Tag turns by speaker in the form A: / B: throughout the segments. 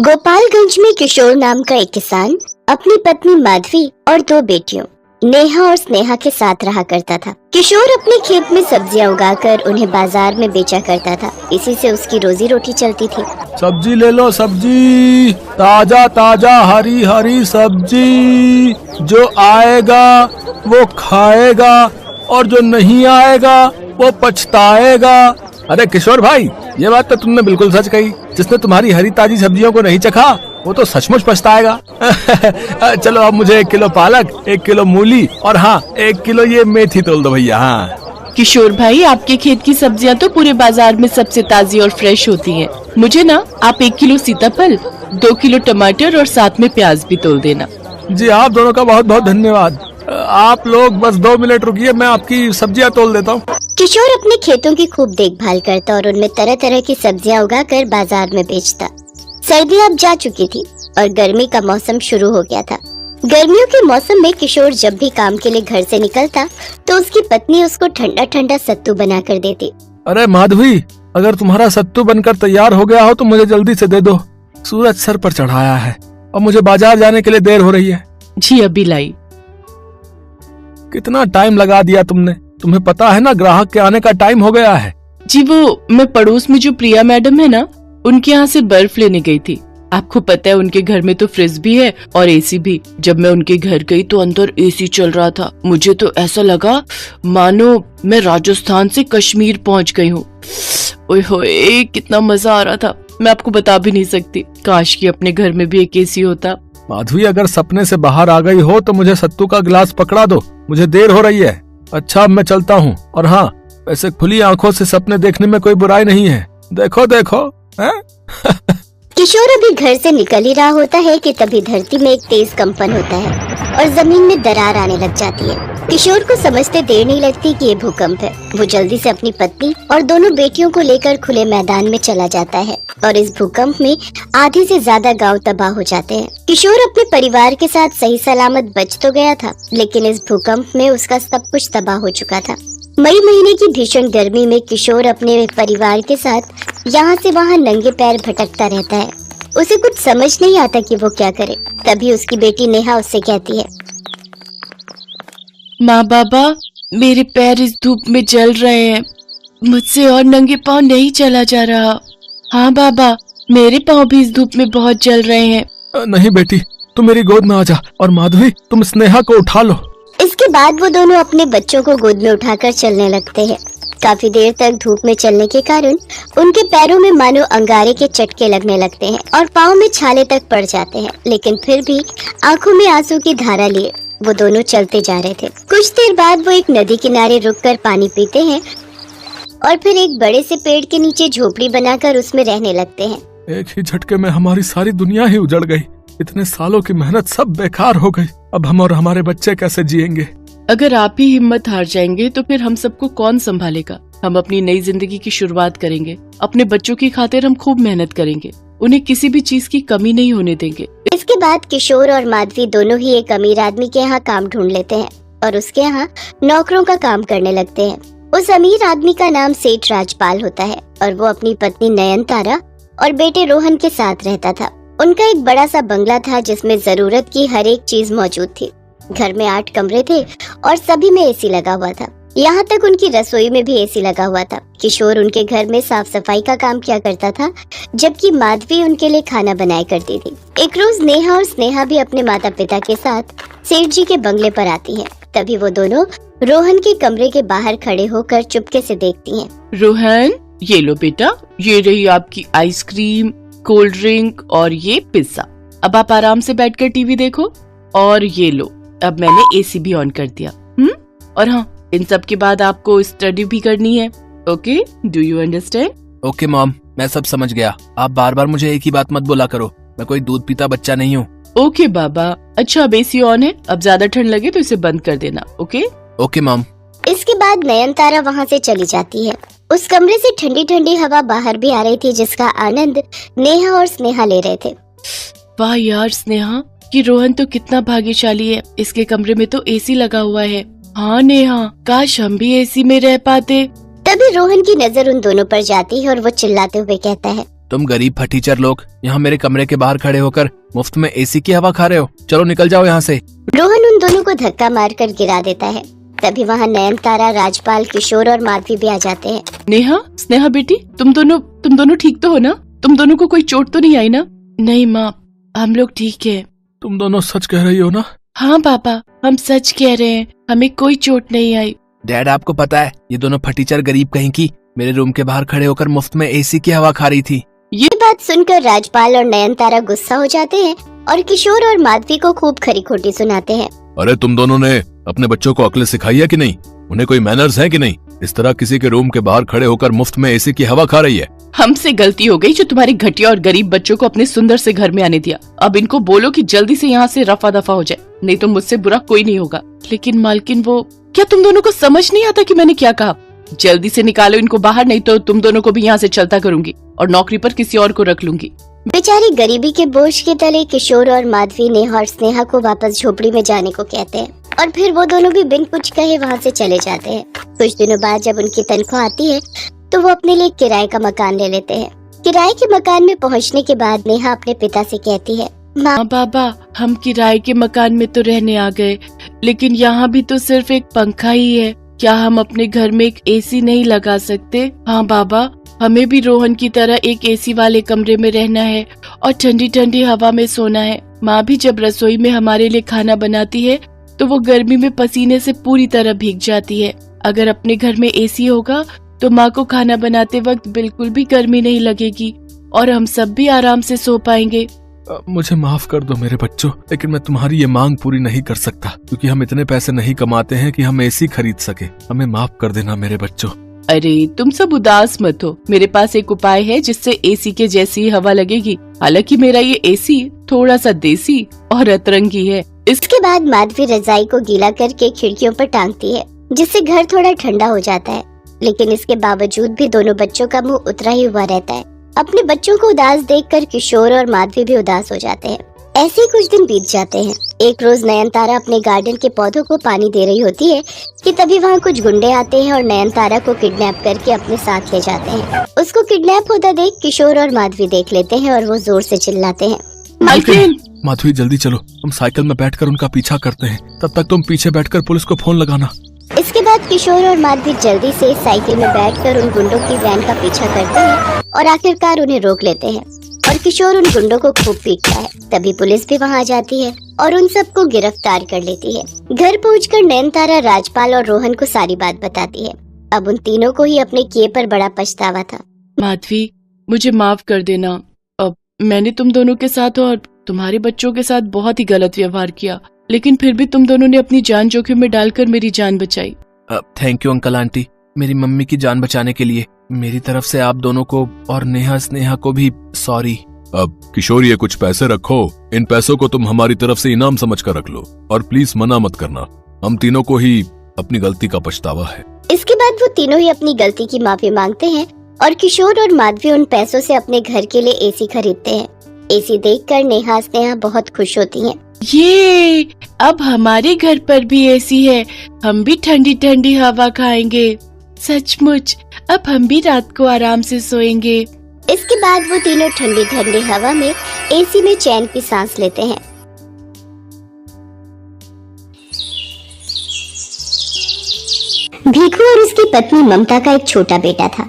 A: गोपालगंज में किशोर नाम का एक किसान अपनी पत्नी माधवी और दो बेटियों नेहा और स्नेहा के साथ रहा करता था। किशोर अपने खेत में सब्जियां उगाकर उन्हें बाजार में बेचा करता था। इसी से उसकी रोजी रोटी चलती थी।
B: सब्जी ले लो, सब्जी ताजा ताजा हरी हरी सब्जी। जो आएगा वो खाएगा और जो नहीं आएगा वो पछताएगा। अरे किशोर भाई, ये बात तो तुमने बिल्कुल सच कही। जिसने तुम्हारी हरी ताजी सब्जियों को नहीं चखा वो तो सचमुच पछताएगा। चलो अब मुझे 1 किलो पालक, 1 किलो मूली और हाँ 1 किलो ये मेथी तोल दो भैया। हाँ
C: किशोर भाई, आपके खेत की सब्जियां तो पूरे बाजार में सबसे ताजी और फ्रेश होती हैं। मुझे ना आप 1 किलो सीताफल, 2 किलो टमाटर और साथ में प्याज भी तोल देना।
B: जी, आप दोनों का बहुत बहुत धन्यवाद। आप लोग बस 2 मिनट रुकिए, मैं आपकी सब्जियां तोल देता हूँ।
A: किशोर अपने खेतों की खूब देखभाल करता और उनमें तरह तरह की सब्जियां उगाकर बाजार में बेचता। सर्दी अब जा चुकी थी और गर्मी का मौसम शुरू हो गया था। गर्मियों के मौसम में किशोर जब भी काम के लिए घर से निकलता तो उसकी पत्नी उसको ठंडा ठंडा सत्तू बना कर देती।
B: अरे माधवी, अगर तुम्हारा सत्तू बनकर तैयार हो गया हो तो मुझे जल्दी से दे दो। सूरज सर पर चढ़ाया है और मुझे बाजार जाने के लिए देर हो रही है।
C: जी अभी लाई।
B: कितना टाइम लगा दिया तुमने। तुम्हें पता है ना, ग्राहक के आने का टाइम हो गया है।
C: जी वो मैं पड़ोस में जो प्रिया मैडम है ना, उनके यहाँ से बर्फ लेने गई थी। आपको पता है उनके घर में तो फ्रिज भी है और एसी भी। जब मैं उनके घर गई तो अंदर एसी चल रहा था। मुझे तो ऐसा लगा मानो मैं राजस्थान से कश्मीर पहुँच गई हूँ। ओए होए, कितना मजा आ रहा था, मैं आपको बता भी नहीं सकती। काश कि अपने घर में भी एक एसी होता।
B: माधवी, अगर सपने से बाहर आ गई हो तो मुझे सत्तू का गिलास पकड़ा दो, मुझे देर हो रही है। अच्छा, अब मैं चलता हूँ। और हाँ, वैसे खुली आंखों से सपने देखने में कोई बुराई नहीं है। देखो देखो है?
A: किशोर अभी घर से निकल ही रहा होता है कि तभी धरती में एक तेज कंपन होता है और जमीन में दरार आने लग जाती है। किशोर को समझते देर नहीं लगती कि ये भूकंप है। वो जल्दी से अपनी पत्नी और दोनों बेटियों को लेकर खुले मैदान में चला जाता है और इस भूकंप में आधे से ज्यादा गांव तबाह हो जाते हैं। किशोर अपने परिवार के साथ सही सलामत बच तो गया था, लेकिन इस भूकंप में उसका सब कुछ तबाह हो चुका था। मई महीने की भीषण गर्मी में किशोर अपने परिवार के साथ यहाँ से वहाँ नंगे पैर भटकता रहता है। उसे कुछ समझ नहीं आता कि वो क्या करे। तभी उसकी बेटी नेहा उससे कहती है,
C: माँ बाबा, मेरे पैर इस धूप में जल रहे हैं। मुझसे और नंगे पाँव नहीं चला जा रहा। हाँ बाबा, मेरे पाँव भी इस धूप में बहुत जल रहे हैं।
B: नहीं बेटी, तुम मेरी गोद में आ जा और माधवी, तुम स्नेहा को उठा लो।
A: इसके बाद वो दोनों अपने बच्चों को गोद में उठाकर चलने लगते हैं। काफी देर तक धूप में चलने के कारण उनके पैरों में मानो अंगारे के चटके लगने लगते हैं और पाँव में छाले तक पड़ जाते हैं, लेकिन फिर भी आंखों में आंसू की धारा लिए वो दोनों चलते जा रहे थे। कुछ देर बाद वो एक नदी किनारे रुककर पानी पीते हैं और फिर एक बड़े से पेड़ के नीचे झोपड़ी बनाकर उसमें रहने लगते हैं।
B: एक ही झटके में हमारी सारी दुनिया ही उजड़ गई। इतने सालों की मेहनत सब बेकार हो गई। अब हम और हमारे बच्चे कैसे जिएंगे?
C: अगर आप ही हिम्मत हार जाएंगे तो फिर हम सबको कौन संभालेगा? हम अपनी नई जिंदगी की शुरुआत करेंगे। अपने बच्चों की खातिर हम खूब मेहनत करेंगे। उन्हें किसी भी चीज की कमी नहीं होने देंगे।
A: इसके बाद किशोर और माधवी दोनों ही एक अमीर आदमी के यहाँ काम ढूंढ लेते हैं और उसके यहाँ नौकरों का काम करने लगते हैं। उस अमीर आदमी का नाम सेठ राजपाल होता है और वो अपनी पत्नी नयनतारा और बेटे रोहन के साथ रहता था। उनका एक बड़ा सा बंगला था जिसमें जरूरत की हर एक चीज मौजूद थी। घर में 8 कमरे थे और सभी में एसी लगा हुआ था। यहाँ तक उनकी रसोई में भी एसी लगा हुआ था। किशोर उनके घर में साफ सफाई का काम किया करता था, जबकि माधवी उनके लिए खाना बनाया करती थी। एक रोज नेहा और स्नेहा भी अपने माता पिता के साथ सेठ जी के बंगले पर आती हैं। तभी वो दोनों रोहन के कमरे के बाहर खड़े होकर चुपके से देखती हैं।
C: रोहन, ये लो बेटा, ये रही आपकी आइसक्रीम, कोल्ड ड्रिंक और ये पिज्जा। अब आप आराम से बैठकर टीवी देखो। और ये लो, अब मैंने एसी भी ऑन कर दिया। और हाँ, इन सब के बाद आपको स्टडी भी करनी है। Okay, do you understand?
B: Okay mom, मैं सब समझ गया। आप बार बार मुझे एक ही बात मत बोला करो। मैं कोई दूध पीता बच्चा नहीं हूँ।
C: ओके बाबा। अच्छा, अब एसी ऑन है। अब ज्यादा ठंड लगे तो इसे बंद कर देना। Okay
B: okay mom.
A: इसके बाद नयनतारा वहाँ से चली जाती है। उस कमरे से ठंडी ठंडी हवा बाहर भी आ रही थी, जिसका आनंद नेहा और स्नेहा ले रहे थे।
C: वाह यार स्नेहा, कि रोहन तो कितना भाग्यशाली है। इसके कमरे में तो एसी लगा हुआ है। हाँ नेहा, काश हम भी एसी में रह पाते।
A: तभी रोहन की नजर उन दोनों पर जाती है और वो चिल्लाते हुए कहता है,
B: तुम गरीब फटीचर लोग यहाँ मेरे कमरे के बाहर खड़े होकर मुफ्त में एसी की हवा खा रहे हो। चलो निकल जाओ यहाँ से।
A: रोहन उन दोनों को धक्का मारकर गिरा देता है। तभी वहाँ नयनतारा, राजपाल, किशोर और माधवी भी आ जाते हैं।
C: नेहा, स्नेहा बेटी, तुम दोनों ठीक तो हो ना? तुम दोनों को कोई चोट तो नहीं आई ना? नहीं माँ, हम लोग ठीक है।
B: तुम दोनों सच कह रही हो ना?
C: हाँ पापा, हम सच कह रहे हैं, हमें कोई चोट नहीं आई।
B: डैड, आपको पता है ये दोनों फटीचर गरीब कहीं की मेरे रूम के बाहर खड़े होकर मुफ्त में एसी की हवा खा रही थी।
A: ये बात सुनकर राजपाल और नयनतारा गुस्सा हो जाते हैं और किशोर और माधवी को खूब खरी खोटी सुनाते हैं।
B: अरे तुम दोनों ने अपने बच्चों को अक्ल सिखाई है कि नहीं? उन्हें कोई मैनर्स है कि नहीं? इस तरह किसी के रूम के बाहर खड़े होकर मुफ्त में एसी की हवा खा रही है।
C: हमसे गलती हो गई जो तुम्हारे घटिया और गरीब बच्चों को अपने सुंदर से घर में आने दिया। अब इनको बोलो कि जल्दी से यहाँ से रफा दफा हो जाए, नहीं तो मुझसे बुरा कोई नहीं होगा। लेकिन मालकिन, वो क्या तुम दोनों को समझ नहीं आता कि मैंने क्या कहा? जल्दी से निकालो इनको बाहर, नहीं तो तुम दोनों को भी यहाँ से चलता करूंगी और नौकरी पर किसी और को रख लूंगी।
A: बेचारी गरीबी के बोझ के तले किशोर और माधवी नेहा और स्नेहा को वापस झोपड़ी में जाने को कहते हैं और फिर वो दोनों भी बिन कुछ कहे वहाँ से चले जाते हैं। कुछ दिनों बाद जब उनकी तनख्वाह आती है तो वो अपने लिए किराए का मकान ले लेते हैं। किराए के मकान में पहुँचने के बाद नेहा अपने पिता से कहती है,
C: माँ बाबा, हम किराए के मकान में तो रहने आ गए, लेकिन यहाँ भी तो सिर्फ एक पंखा ही है। क्या हम अपने घर में एक एसी नहीं लगा सकते? हाँ बाबा, हमें भी रोहन की तरह एक एसी वाले कमरे में रहना है और ठंडी ठंडी हवा में सोना है। माँ भी जब रसोई में हमारे लिए खाना बनाती है तो वो गर्मी में पसीने से पूरी तरह भीग जाती है। अगर अपने घर में एसी होगा तो माँ को खाना बनाते वक्त बिल्कुल भी गर्मी नहीं लगेगी और हम सब भी आराम से सो पाएंगे।
B: मुझे माफ कर दो मेरे बच्चों, लेकिन मैं तुम्हारी ये मांग पूरी नहीं कर सकता क्योंकि हम इतने पैसे नहीं कमाते हैं कि हम एसी खरीद सके। हमें माफ कर देना मेरे बच्चों।
C: अरे तुम सब उदास मत हो, मेरे पास एक उपाय है जिससे एसी के जैसी हवा लगेगी। हालांकि मेरा ये एसी थोड़ा सा देसी और अतरंगी है।
A: इसके बाद माधवी रजाई को गीला करके खिड़कियों पर टांगती है जिससे घर थोड़ा ठंडा हो जाता है। लेकिन इसके बावजूद भी दोनों बच्चों का मुंह उतरा ही हुआ रहता है। अपने बच्चों को उदास देखकर किशोर और माधवी भी उदास हो जाते हैं। ऐसे ही कुछ दिन बीत जाते हैं। एक रोज नयनतारा अपने गार्डन के पौधों को पानी दे रही होती है कि तभी वहाँ कुछ गुंडे आते हैं और नयनतारा को किडनैप करके अपने साथ ले जाते हैं। उसको किडनैप होता देख किशोर और माधवी देख लेते हैं और वो जोर से चिल्लाते हैं,
C: मालकिन!
B: माधवी जल्दी चलो, हम साइकिल में बैठकर उनका पीछा करते हैं। तब तक तुम पीछे बैठकर पुलिस को फोन लगाना।
A: इसके बाद किशोर और माधवी जल्दी से साइकिल में बैठकर उन गुंडों की वैन का पीछा करते हैं और आखिरकार उन्हें रोक लेते हैं और किशोर उन गुंडों को खूब पीटता है। तभी पुलिस भी वहां आ जाती है और उन सबको गिरफ्तार कर लेती है। घर पहुंचकर नयनतारा, राजपाल और रोहन को सारी बात बताती है। अब उन तीनों को ही अपने किए पर बड़ा पछतावा था।
C: माधवी, मुझे माफ कर देना। अब मैंने तुम दोनों के साथ और तुम्हारे बच्चों के साथ बहुत ही गलत व्यवहार किया, लेकिन फिर भी तुम दोनों ने अपनी जान जोखिम में डालकर मेरी जान बचाई।
B: थैंक यू अंकल आंटी, मेरी मम्मी की जान बचाने के लिए। मेरी तरफ से आप दोनों को और नेहा, स्नेहा को भी सॉरी।
D: अब किशोर, ये कुछ पैसे रखो, इन पैसों को तुम हमारी तरफ से इनाम समझ कर रख लो और प्लीज मना मत करना। हम तीनों को ही अपनी गलती का पछतावा है।
A: इसके बाद वो तीनों ही अपनी गलती की माफी मांगते हैं और किशोर और माधवी उन पैसों से अपने घर के लिए एसी खरीदते हैं। एसी देखकर नेहा, स्नेहा बहुत खुश होती हैं।
C: ये अब हमारे घर पर भी एसी है, हम भी ठंडी ठंडी हवा खाएंगे। सचमुच अब हम भी रात को आराम से सोएंगे।
A: इसके बाद वो तीनों ठंडी ठंडी हवा में एसी में चैन की सांस लेते हैं। भीखू और उसकी पत्नी ममता का एक छोटा बेटा था।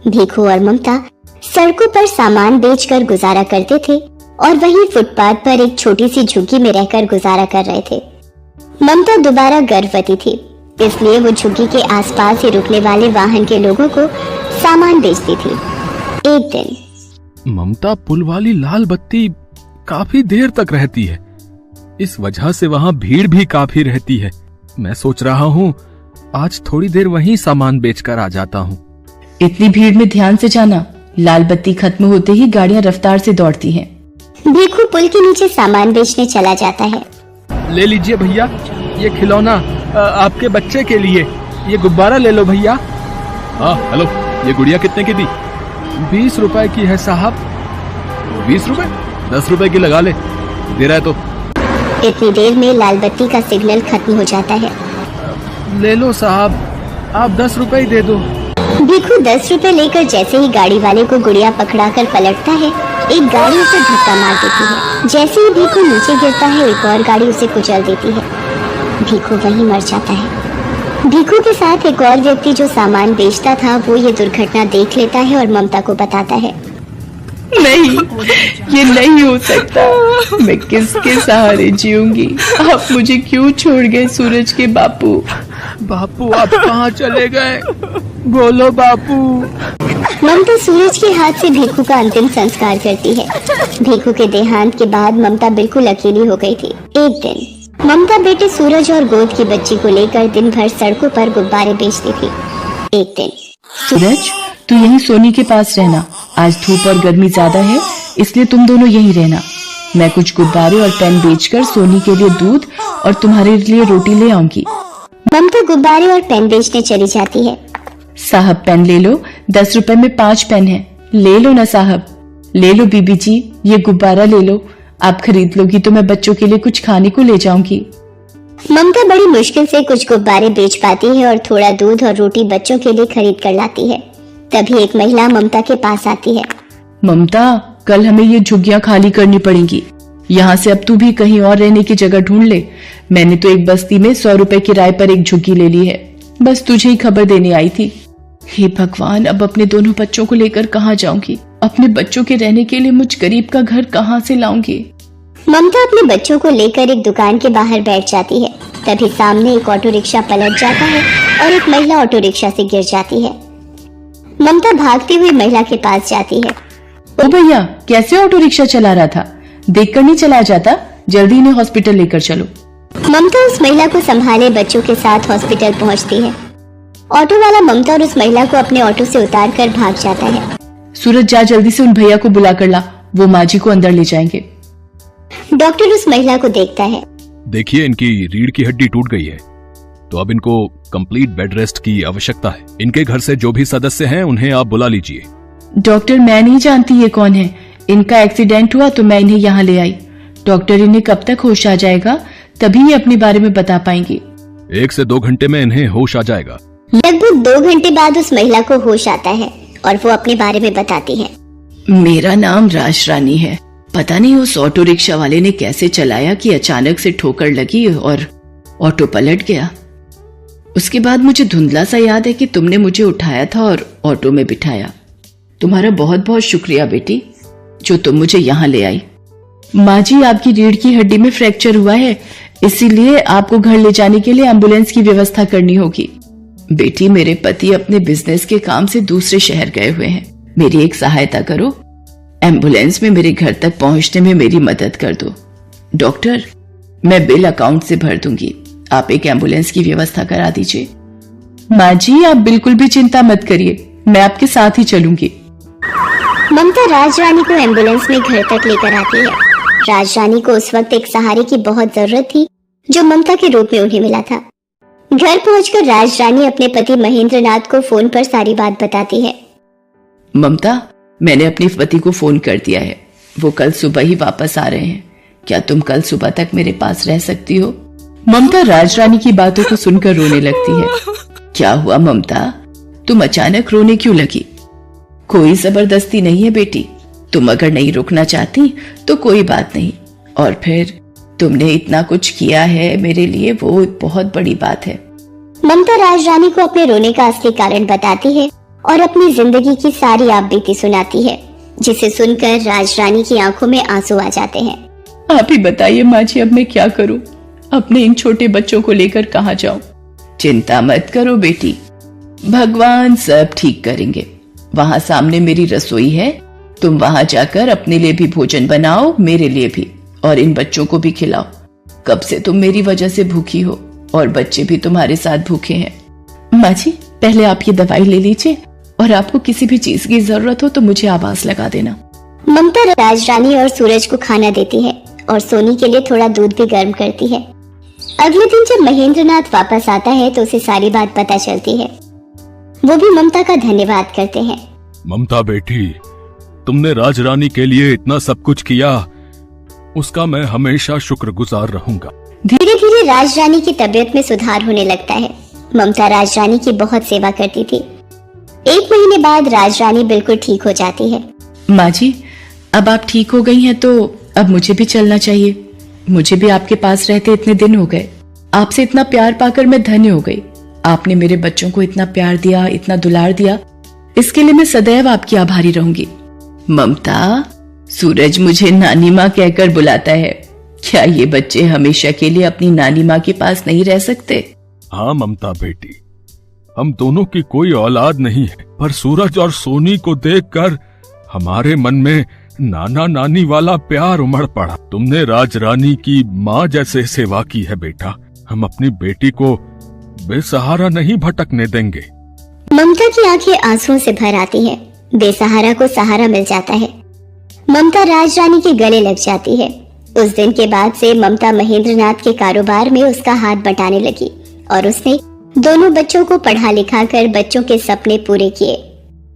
A: भीखू और ममता सड़कों पर सामान बेचकर गुजारा करते थे और वहीं फुटपाथ पर एक छोटी सी झुग्गी में रहकर गुजारा कर रहे थे। ममता दोबारा गर्भवती थी, इसलिए वो झुग्गी के आसपास ही रुकने वाले वाहन के लोगों को सामान बेचती थी। एक दिन
B: ममता पुल वाली लाल बत्ती काफी देर तक रहती है, इस वजह से वहाँ भीड़ भी काफी रहती है। मैं सोच रहा हूँ आज थोड़ी देर वहीं सामान बेचकर आ जाता हूँ।
E: इतनी भीड़ में ध्यान से जाना, लाल बत्ती खत्म होते ही गाड़ियाँ रफ्तार से दौड़ती हैं।
A: भीखू पुल के नीचे सामान बेचने चला जाता है।
B: ले लीजिए भैया, ये खिलौना आपके बच्चे के लिए। ये गुब्बारा ले लो भैया।
D: हाँ हेलो, ये गुड़िया कितने की दी?
B: 20 रुपए की है साहब।
D: 20 रुपए? 10 रुपए की लगा ले, दे रहा है तो।
A: इतनी देर में लाल बत्ती का सिग्नल खत्म हो जाता है।
B: ले लो साहब, आप 10 रुपए ही दे दो।
A: भिखू 10 रुपए लेकर जैसे ही गाड़ी वाले को गुड़िया पकड़ाकर पलटता है, एक गाड़ी उसे धक्का मार देती है। जैसे ही भिखू नीचे गिरता है, एक और गाड़ी उसे कुचल देती है। भिखू वहीं मर जाता है। भिखू के साथ एक और व्यक्ति जो सामान बेचता था, वो ये दुर्घटना देख लेता है और ममता को बताता है।
E: नहीं, ये नहीं हो सकता। मैं किसके सहारे जीऊंगी? आप मुझे क्यों छोड़ गए सूरज के बापू?
B: बापू आप कहाँ चले गए? बोलो बापू।
A: ममता सूरज के हाथ से भिखू का अंतिम संस्कार करती है। भिखू के देहांत के बाद ममता बिल्कुल अकेली हो गई थी। एक दिन ममता बेटे सूरज और गोद की बच्ची को लेकर दिन भर सड़कों पर गुब्बारे बेचती थी। एक दिन
E: सूरज, तू यहीं सोनी के पास रहना। आज धूप और गर्मी ज्यादा है, इसलिए तुम दोनों यहीं रहना। मैं कुछ गुब्बारे और पेन बेचकर सोनी के लिए दूध और तुम्हारे लिए रोटी ले आऊंगी।
A: ममता गुब्बारे और पेन बेचने चली जाती है।
E: साहब पेन ले लो, 10 रुपए में 5 पेन है। ले लो ना साहब। ले लो बीबी जी, ये गुब्बारा ले लो। आप खरीद लोगी तो मैं बच्चों के लिए कुछ खाने को ले जाऊंगी।
A: ममता बड़ी मुश्किल से कुछ गुब्बारे बेच पाती है और थोड़ा दूध और रोटी बच्चों के लिए खरीद कर लाती है। तभी एक महिला ममता के पास आती है।
E: ममता, कल हमें ये झुग्गियां खाली करनी पड़ेंगी। यहाँ से अब तू भी कहीं और रहने की जगह ढूंढ ले। मैंने तो एक बस्ती में 100 रुपए किराए पर एक झुग्गी ले ली है। बस तुझे ही खबर देने आई थी। हे भगवान, अब अपने दोनों बच्चों को लेकर कहाँ जाऊंगी? अपने बच्चों के रहने के लिए मुझ गरीब का घर कहाँ से लाऊंगी?
A: ममता अपने बच्चों को लेकर एक दुकान के बाहर बैठ जाती है। तभी सामने एक ऑटो रिक्शा पलट जाता है और एक महिला ऑटो रिक्शा से गिर जाती है। ममता भागती हुई महिला के पास जाती है।
E: ओ भैया, कैसे ऑटो रिक्शा चला रहा था? देखकर नहीं चला जाता? जल्दी इन्हें हॉस्पिटल लेकर चलो।
A: ममता उस महिला को संभाले बच्चों के साथ हॉस्पिटल पहुंचती है। ऑटो वाला ममता और उस महिला को अपने ऑटो से उतार कर भाग जाता है।
E: सूरज, जा जल्दी से उन भैया को बुला कर ला, वो माँ जी को अंदर ले जाएंगे।
A: डॉक्टर उस महिला को देखता है।
D: देखिए, इनकी रीढ़ की हड्डी टूट गई है, तो अब इनको कंप्लीट बेड रेस्ट की आवश्यकता है। इनके घर से जो भी सदस्य हैं उन्हें आप बुला लीजिए।
E: डॉक्टर, मैं नहीं जानती ये कौन है। इनका एक्सीडेंट हुआ तो मैं इन्हें यहाँ ले आई। डॉक्टर, इन्हें कब तक होश आ जाएगा? तभी ये अपने बारे में बता पाएंगी।
D: 1 से 2 घंटे में इन्हें होश आ जाएगा।
A: लगभग 2 घंटे बाद उस महिला को होश आता है और वो अपने बारे में बताती है।
C: मेरा नाम राज रानी है। पता नहीं उस ऑटो रिक्शा वाले ने कैसे चलाया कि अचानक से ठोकर लगी और ऑटो पलट गया। उसके बाद मुझे धुंधला सा याद है कि तुमने मुझे उठाया था और ऑटो में बिठाया। तुम्हारा बहुत बहुत शुक्रिया बेटी, जो तुम मुझे यहाँ ले आई।
E: माँ जी, आपकी रीढ़ की हड्डी में फ्रैक्चर हुआ है, इसीलिए आपको घर ले जाने के लिए एम्बुलेंस की व्यवस्था करनी होगी।
C: बेटी, मेरे पति अपने बिजनेस के काम से दूसरे शहर गए हुए हैं। मेरी एक सहायता करो, एम्बुलेंस में मेरे घर तक पहुंचने में मेरी मदद कर दो। डॉक्टर, मैं बिल अकाउंट से भर दूंगी, आप एक एम्बुलेंस की व्यवस्था करा दीजिए।
E: माँ जी, आप बिल्कुल भी चिंता मत करिए, मैं आपके साथ ही चलूंगी।
A: ममता राज रानी को एम्बुलेंस में घर तक लेकर आती है। राज रानी को उस वक्त एक सहारे की बहुत जरूरत थी, जो ममता के रूप में उन्हें मिला था। घर पहुंचकर राज रानी अपने पति महेंद्र नाथ को फोन पर सारी बात बताती है।
C: ममता, मैंने अपने पति को फोन कर दिया है, वो कल सुबह ही वापस आ रहे हैं। क्या तुम कल सुबह तक मेरे पास रह सकती हो?
E: ममता राज रानी की बातों को सुनकर रोने लगती है।
C: क्या हुआ ममता, तुम अचानक रोने क्यों लगी? कोई जबरदस्ती नहीं है बेटी, तुम अगर नहीं रुकना चाहती तो कोई बात नहीं। और फिर तुमने इतना कुछ किया है मेरे लिए, वो बहुत बड़ी बात है।
A: ममता राज रानी को अपने रोने का असली कारण बताती है और अपनी जिंदगी की सारी आप बीती सुनाती है, जिसे सुनकर राज रानी की आंखों में आंसू आ जाते हैं।
E: आप ही बताइए माँ जी, अब मैं क्या करूँ? अपने इन छोटे बच्चों को लेकर कहाँ जाऊँ?
C: चिंता मत करो बेटी, भगवान सब ठीक करेंगे। वहाँ सामने मेरी रसोई है, तुम वहाँ जाकर अपने लिए भी भोजन बनाओ, मेरे लिए भी, और इन बच्चों को भी खिलाओ। कब से तुम मेरी वजह से भूखी हो और बच्चे भी तुम्हारे साथ भूखे हैं।
E: माँ जी, पहले आप ये दवाई ले लीजिए और आपको किसी भी चीज की जरूरत हो तो मुझे आवाज लगा देना।
A: ममता राज रानी और सूरज को खाना देती है और सोनी के लिए थोड़ा दूध भी गर्म करती है। अगले दिन जब महेंद्र नाथ वापस आता है तो उसे सारी बात पता चलती है। वो भी ममता का धन्यवाद करते हैं।
D: ममता बेटी, तुमने राज रानी के लिए इतना सब कुछ किया, उसका मैं हमेशा शुक्रगुजार रहूंगा।
A: धीरे धीरे राज रानी की तबीयत में सुधार होने लगता है। ममता राज रानी की बहुत सेवा करती थी। 1 महीने बाद राजरानी बिल्कुल ठीक हो जाती है।
E: माँ जी, अब आप ठीक हो गई हैं तो अब मुझे भी चलना चाहिए। मुझे भी आपके पास रहते इतने दिन हो गए। आपसे इतना प्यार पाकर मैं धन्य हो गई। आपने मेरे बच्चों को इतना प्यार दिया, इतना दुलार दिया, इसके लिए मैं सदैव आपकी आभारी रहूंगी। ममता, सूरज मुझे नानी माँ कहकर बुलाता है। क्या ये बच्चे हमेशा के लिए अपनी नानी माँ के पास नहीं रह सकते?
D: हाँ ममता बेटी, हम दोनों की कोई औलाद नहीं है, पर सूरज और सोनी को देखकर हमारे मन में नाना नानी वाला प्यार उमड़ पड़ा। तुमने राजरानी की माँ जैसे सेवा की है बेटा। हम अपनी बेटी को बेसहारा नहीं भटकने देंगे।
A: ममता की आंखें आंसुओं से भर आती हैं। बेसहारा को सहारा मिल जाता है। ममता राजरानी के गले लग जाती है। उस दिन के बाद से ममता महेंद्रनाथ के कारोबार में उसका हाथ बटाने लगी और उसने दोनों बच्चों को पढ़ा लिखा कर बच्चों के सपने पूरे किए।